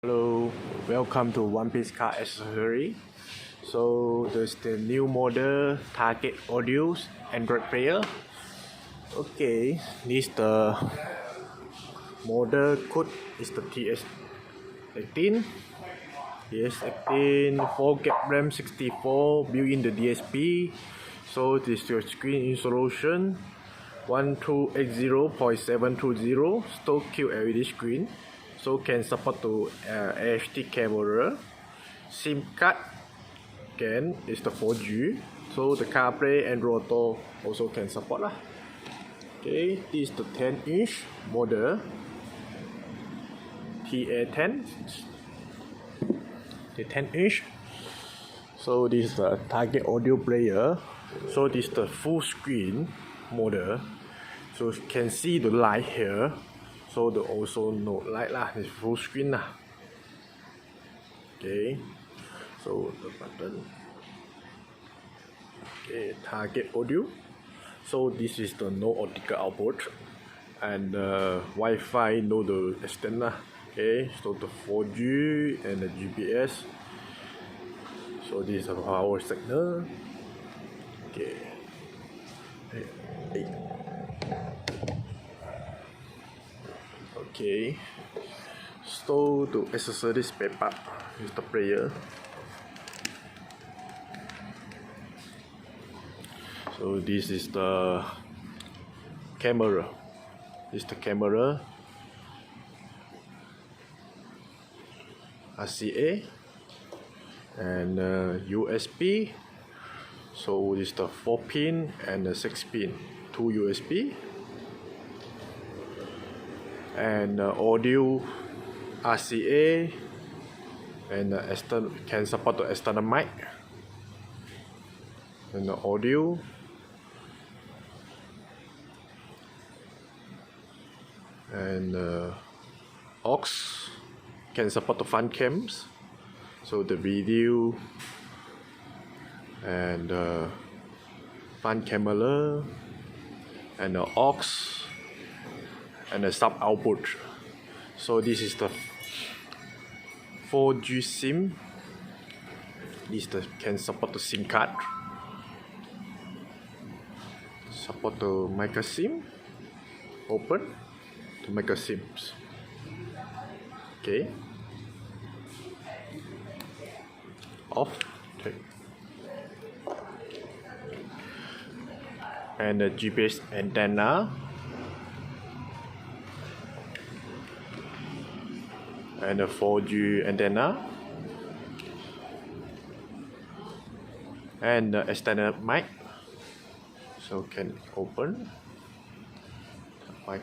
Hello, welcome to One Piece Car Accessory. So there's the new model target audios Android player. Okay, this the model code is the TS18. TS18 4 GB RAM 64 built in the DSP. So this is your screen resolution 1280.720 stock QLED screen. So can support to HD camera. SIM card can is the 4G. So the CarPlay and Roto also can support lah. Okay, this is the 10-inch model TA10. The 10-inch. So this is the target audio player. So this is the full screen model. So you can see the light here. So the also no light lah. It's full screen lah. Okay. So the button. Okay, target audio. So this is the no optical output, and Wi-Fi no the extend lah. Okay, so the 4G and the GPS. So this is a power signal. Okay. Okay. So to accessories spare part is the player. So this is the camera. This is the camera. RCA and USB. So this is the 4-pin and the 6-pin, 2 USB and audio RCA and external can support the external mic and the audio and aux can support the front cams, so the video and front camera and the aux and the sub output. So this is the 4G SIM. This can support the SIM card, support the micro SIM, open the micro SIMs. Okay, off. Okay. And the GPS antenna and the 4G antenna and the external mic. So can open the mic.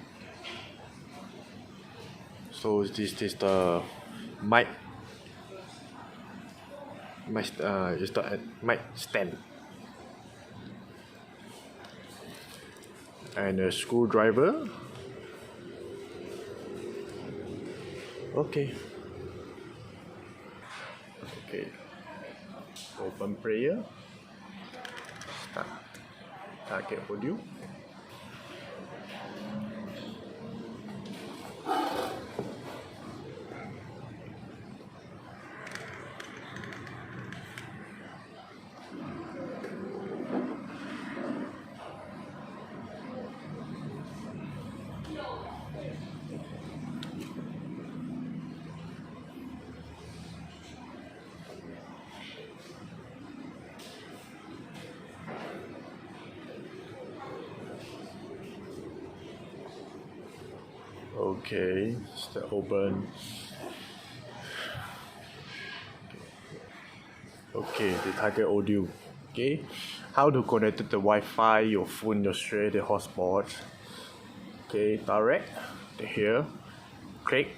So this is the mic. Is the mic stand and a screwdriver. Okay. Okay. Open player. Start. Target audio. Okay, start open. Okay, the target audio. Okay, how to connect the Wi-Fi, your phone, your straight, the hotspot. Okay, direct here, click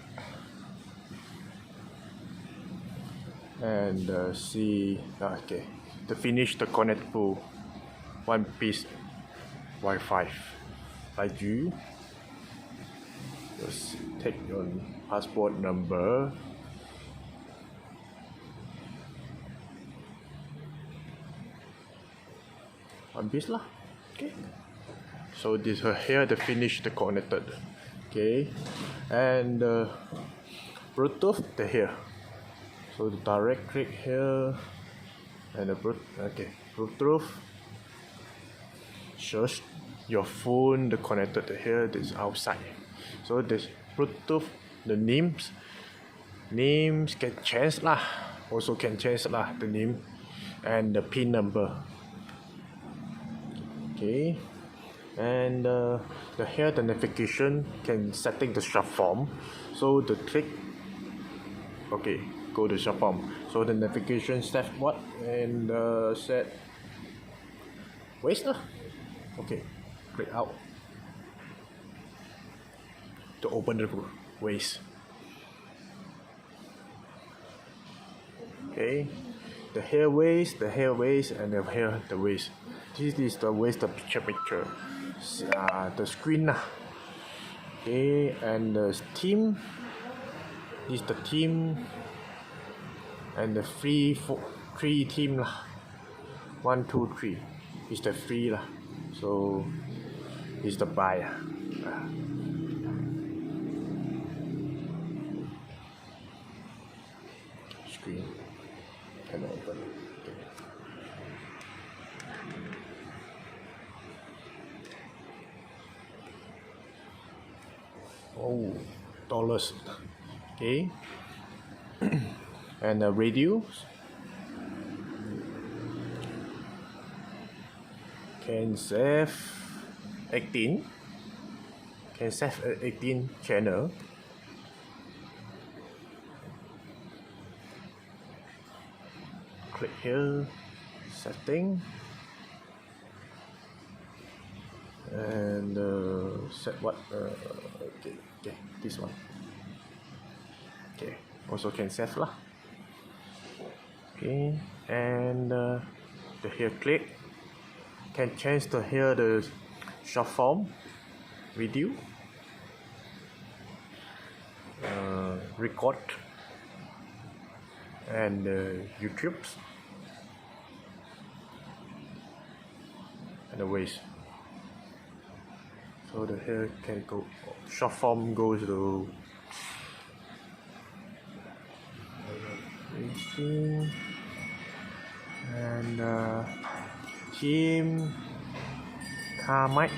and see. Okay, to finish the connect to One Piece Wi-Fi 5G. Just take your passport number. One piece lah. Okay. So this here the finish the connected. Okay. And Bluetooth the here. So the direct click here and the Bluetooth shows your phone the connected to here. This outside. So this Bluetooth the names can change lah. Also can change lah the name and the pin number. Okay. And the here the notification can setting the short form. So the click. Okay, go to short form. So the navigation set what and set waste lah. Okay, click out to open the waste. Okay, the hair waste, and the hair the waste. This is the waste the picture. The screen lah. Okay, and the theme. This is the theme and the free theme lah. 1, 2, 3 is the free lah. So is the buy. Screen can open. Oh, dollars. Okay. And the radio can save 18 channel. Click here, setting, and set what okay, this one. Okay, also can save lah. Okay, and the here click can change to here the short form video, record, and YouTube, and the waste. So the here can go short form goes to and team car mic.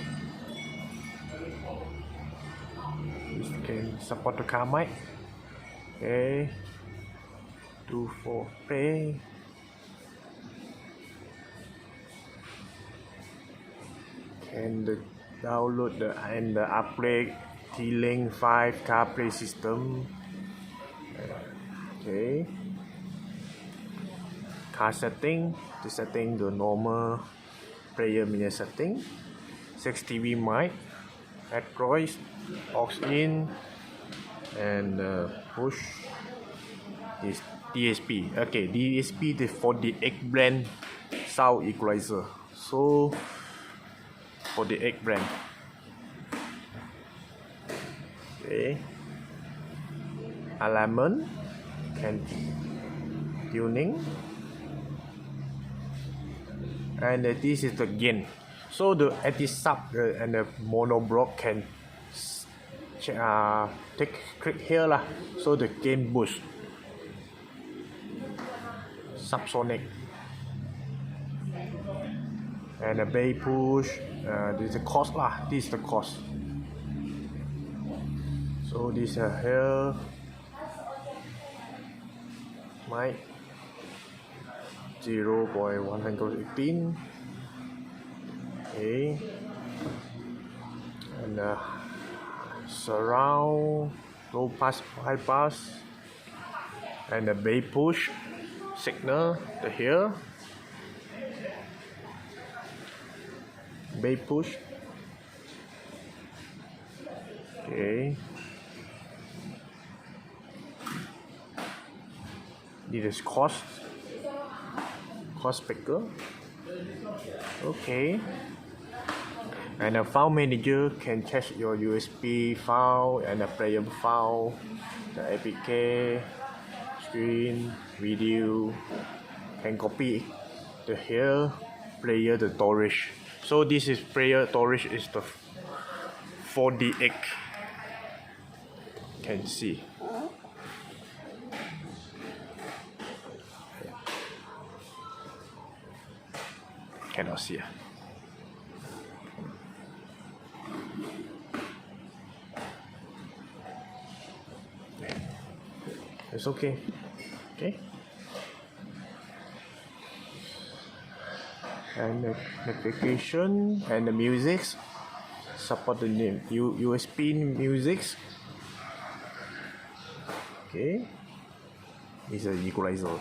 This can support the car mic. Okay, 2-4 pay. Can download and upgrade T-Link 5 CarPlay system. Okay. Car setting, the setting the normal player menu setting. 6 TV mic, Android, aux in, and push is DSP. Okay, DSP is for the 8 blend sound equalizer. So for the 8 blend. Okay. Alignment and tuning. And this is the gain. So the at the sub and the mono block can click here lah. So the gain boost. Subsonic. And the bass push. This is the cost lah. This is the cost. So this here. Mic 0.118. Okay, and surround, low pass, high pass, and the bass push signal the here. Bass push. Okay. This is cost speaker. Okay. And a file manager can check your USB file and a player file, the APK, screen, video, can copy the here, player the storage. So this is player storage is the 4DX. Can see. cannot see. It's okay. Okay. And the notification and the music support the name USB music. Okay. This is an equalizer.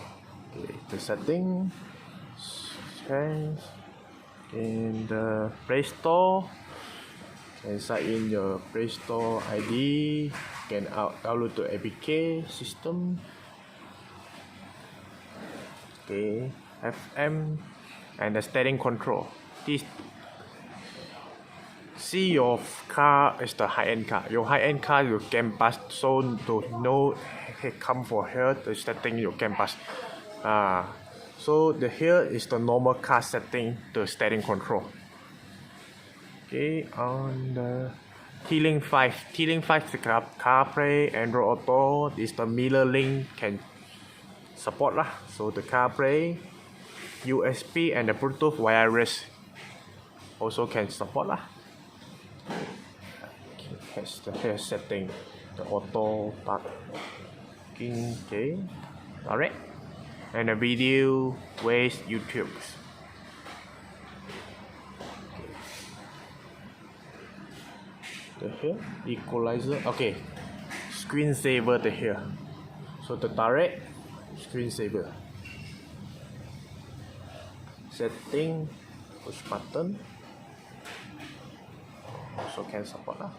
Okay. The setting. Change in the Play Store. Can sign in your Play Store ID. Can download the APK system. Okay, FM and the steering control. This see your car is the high-end car. Your high-end car you can pass, so to know come for here the setting you can pass. So the here is the normal car setting, the steering control. Okay, on the T-Link 5. T-Link 5 is CarPlay, Android Auto. This is the mirror link can support lah. So the CarPlay, USB and the Bluetooth wireless also can support lah. Okay, has the hair setting, the auto parking. Okay, alright. And the video waste YouTube. The here equalizer. Okay, screensaver the here. So the direct screensaver. Setting, push button. Also can support lah.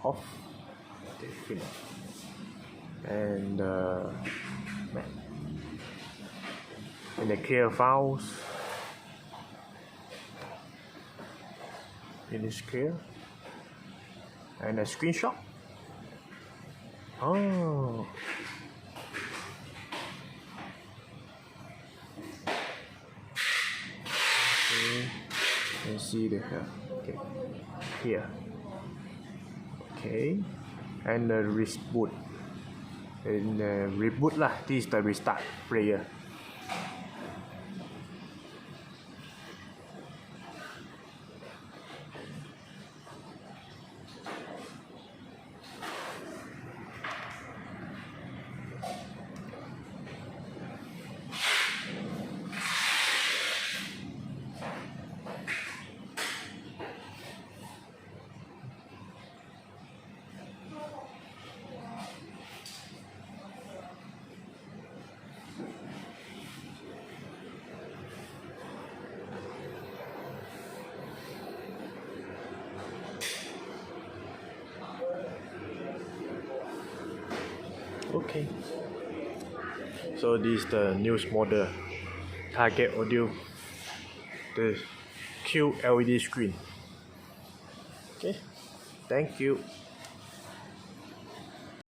Off. Okay, finish. And the clear files. Finish clear. And a screenshot. Oh. Okay. You see the here. Okay. Here. Okay. And the reboot. And reboot lah. This is the restart player. Okay, so this is the newest model target audio, the QLED screen. Okay, thank you.